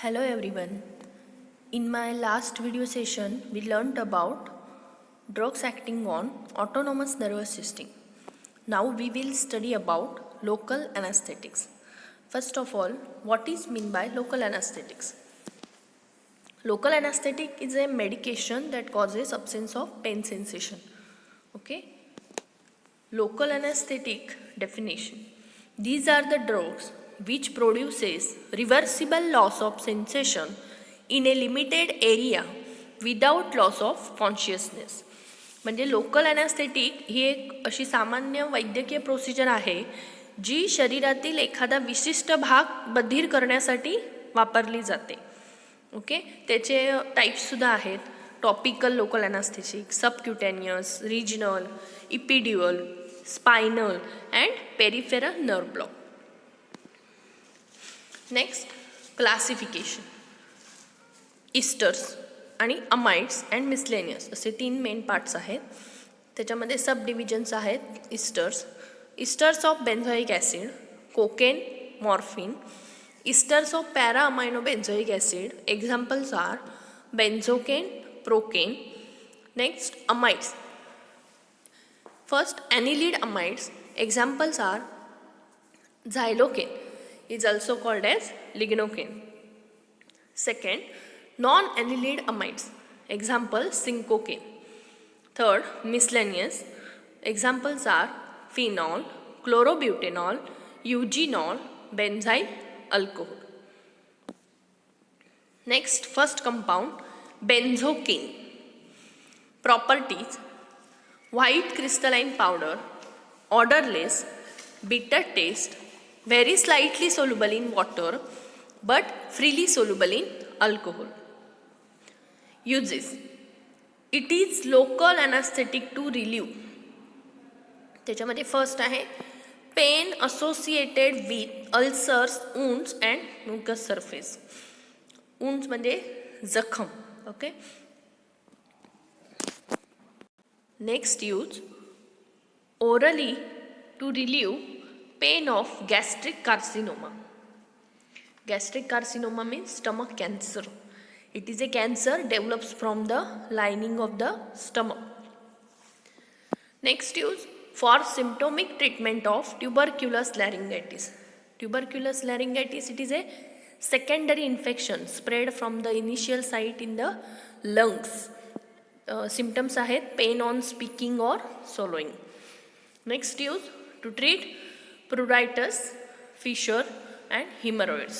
Hello everyone. In my last video session, we learned about drugs acting on autonomous nervous system. Now we will study about local anesthetics. First of all, what is meant by local anesthetics? Local anesthetic is a medication that causes absence of pain sensation. Okay? Local anesthetic definition. These are the drugs which produces reversible loss of sensation in a limited area without loss of consciousness. म्हणजे local ॲनेस्थेटिक ही एक अशी सामान्य वैद्यकीय procedure आहे जी शरीरातील एखादा विशिष्ट भाग बधीर करण्यासाठी वापरली जाते. ओके, त्याचे टाईप्ससुद्धा आहेत. Topical local anaesthetic, subcutaneous, regional, epidural, spinal and peripheral nerve block. Next, classification. Esters आणि अमाइड्स अँड मिसलेनियस असे 3 मेन पार्ट्स आहेत. त्याच्यामध्ये सब डिव्हिजन्स आहेत. Esters of benzoic acid, cocaine, morphine. Esters of para amino benzoic acid, examples are benzocaine, procaine. Next, amides. First, anilide amides. Examples are xylocaine is also called as lignocaine. Second, non-anilide amides. Example, cincocaine. Third, miscellaneous. Examples are phenol, chlorobutanol, eugenol, benzyl alcohol. Next, first compound, benzocaine. Properties: white crystalline powder, odorless, bitter taste, very slightly soluble in water but freely soluble in alcohol. Uses: it is local anesthetic to relieve. त्याच्यामध्ये first आहे pain associated with ulcers, wounds and mucus surface. Wounds म्हणजे जखम. Okay. Next, use orally to relieve pain of gastric carcinoma. Gastric carcinoma means stomach cancer. It is a cancer develops from the lining of the stomach. Next, use for symptomatic treatment of tuberculous laryngitis. Tuberculous laryngitis, it is a secondary infection spread from the initial site in the lungs. Symptoms आहेत pain on speaking और swallowing. Next, use to treat pruritus, fissure and hemorrhoids.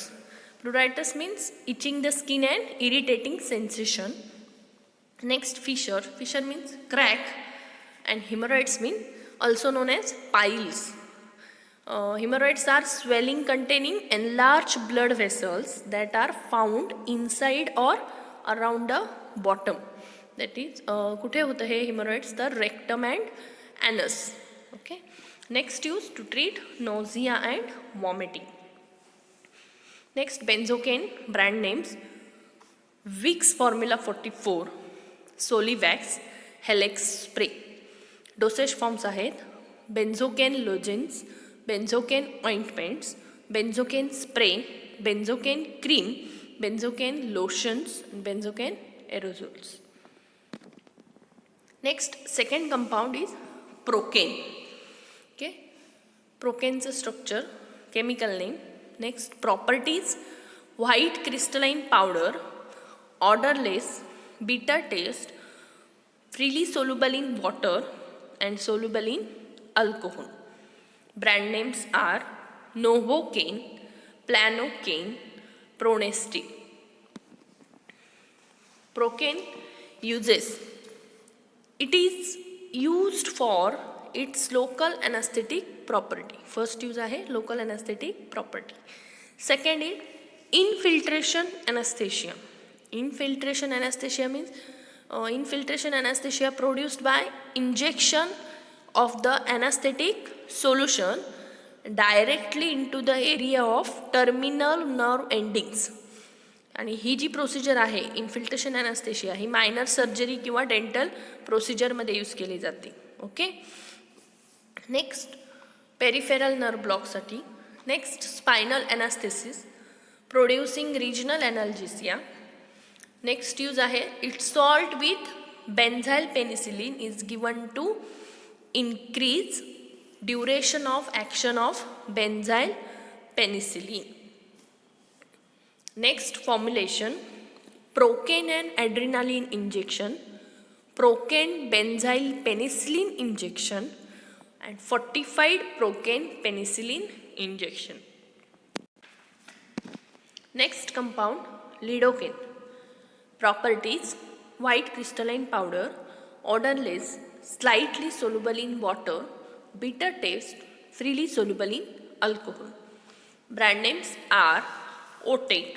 Pruritus means itching the skin and irritating sensation. Next, fissure means crack, and hemorrhoids mean also known as piles. Hemorrhoids are swelling containing enlarged blood vessels that are found inside or around the bottom. That is, कुठे होतं हे haemorrhoids? तर rectum and anus. Okay. Next, use to treat nausea and vomiting. Next, benzocaine. Brand names Vicks formula 44, Solivax, Helex spray. Dosage forms आहेत benzocaine lozenges, benzocaine ointments, benzocaine spray, benzocaine cream, benzocaine lotions, benzocaine aerosols. Next, second compound is procaine. Okay, procaine's structure, chemical name. Next, properties: white crystalline powder, odorless, bitter taste, freely soluble in water and soluble in alcohol. Brand names are Novocaine, Planocaine, Pronesti. Procaine uses: it is used for its local anesthetic property. First use आहे local anesthetic property. Second is infiltration anesthesia. Infiltration anesthesia means infiltration anesthesia produced by injection of the anesthetic solution directly into the area of terminal nerve endings. आणि ही जी procedure आहे infiltration anaesthesia ही minor surgery किंवा dental प्रोसिजरमध्ये use केली जाते. Okay. Next, peripheral nerve ब्लॉकसाठी. Next, spinal anaesthesis. Producing regional analgesia. Next use आहे its salt with benzyl penicillin is given to increase duration of action of benzyl penicillin. Next formulation, procaine and adrenaline injection, procaine benzyl penicillin injection and fortified procaine penicillin injection. Next compound, lidocaine. Properties, white crystalline powder, odorless, slightly soluble in water, bitter taste, freely soluble in alcohol. Brand names are Otec,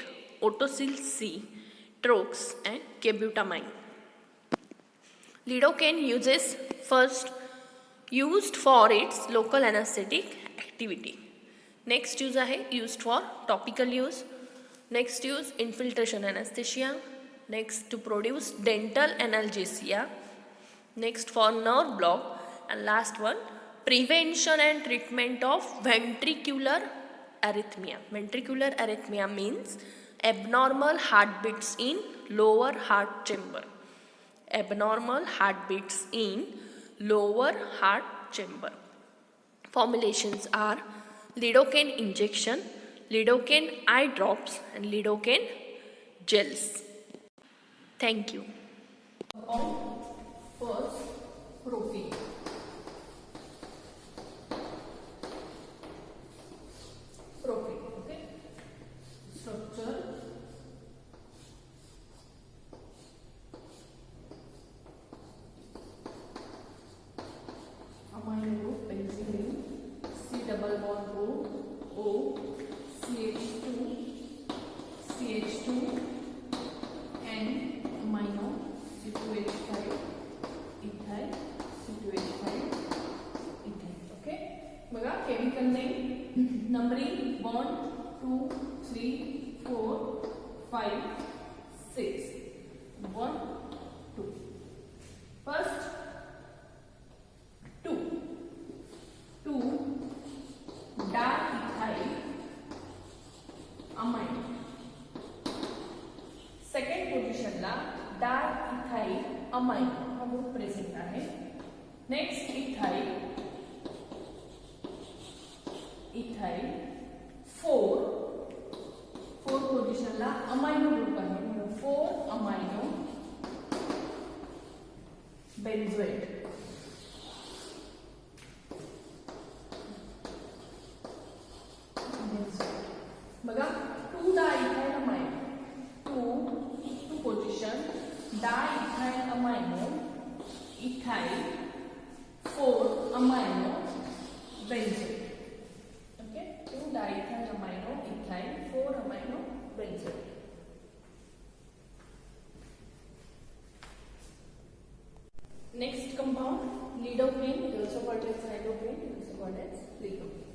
Otocil C, Trox and Kebutamine. Lidocaine used for its local anesthetic activity. Next use आहे used for topical use. Next use infiltration anesthesia. Next to produce dental analgesia. Next for nerve block, and last one prevention and treatment of ventricular arrhythmia. Ventricular arrhythmia means abnormal heartbeats in lower heart chamber. Abnormal heartbeats in lower heart chamber. Formulations are lidocaine injection, lidocaine eye drops and lidocaine gels. Thank you. First, protein. Protein, okay. Structure. Amino group, penicillin, C double bond O, CH2, N, amino, C2H5. Ethyl, C2H5, ethyl. Okay. बघा chemical name, numbering 1, 2, 3, 4, 5, 6. 1, 2. First, 2 diethyl amine. Second position ला diethyl amine हा group present आहे. Next ethyl 4 पोझिशनला amino group आहे म्हणून 4 amino benzoate. बघा 2 diethyl amino 2 position diethyl amino ethyl 4 amino benzoate. Okay, 2 diethyl amino ethyl 4 amino benzoate. Next compound lidocaine, also called as lidocaine, also called as lidocaine.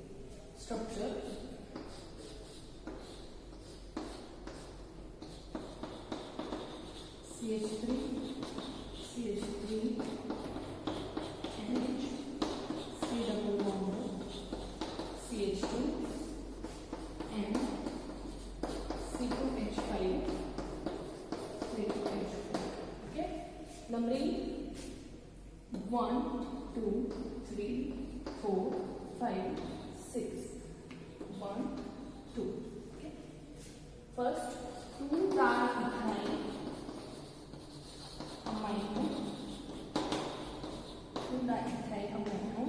Structure. CH3 NH, C double bond CH2 N, C2H5, C2H4. Okay, numbering 1, 2, 3, 4, 5, 6. 1, 2. Okay. First, 2 diethyl amino. 2 diethyl amino.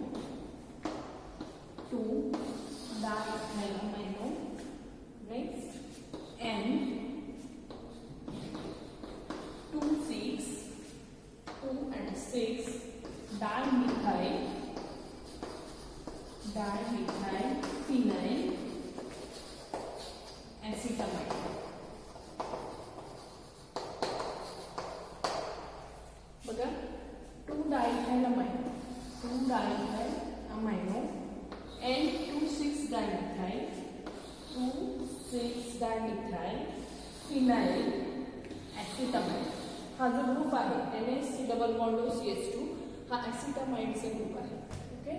2 diethyl amino. Next, N. 2, 6. 2 and 6. Dimethyl phenyl acetamide. बघा 2 diethyl amino, 2 diethyl amino, N26 dimethyl, 2,6 dimethyl phenyl acetamide. हा जो group आहे NH double bond CH2 हा acetamide चा group आहे. Okay,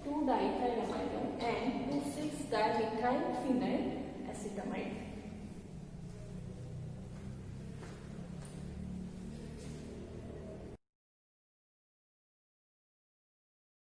2 diethyl amino and 2,6 dimethyl phenyl acetamide.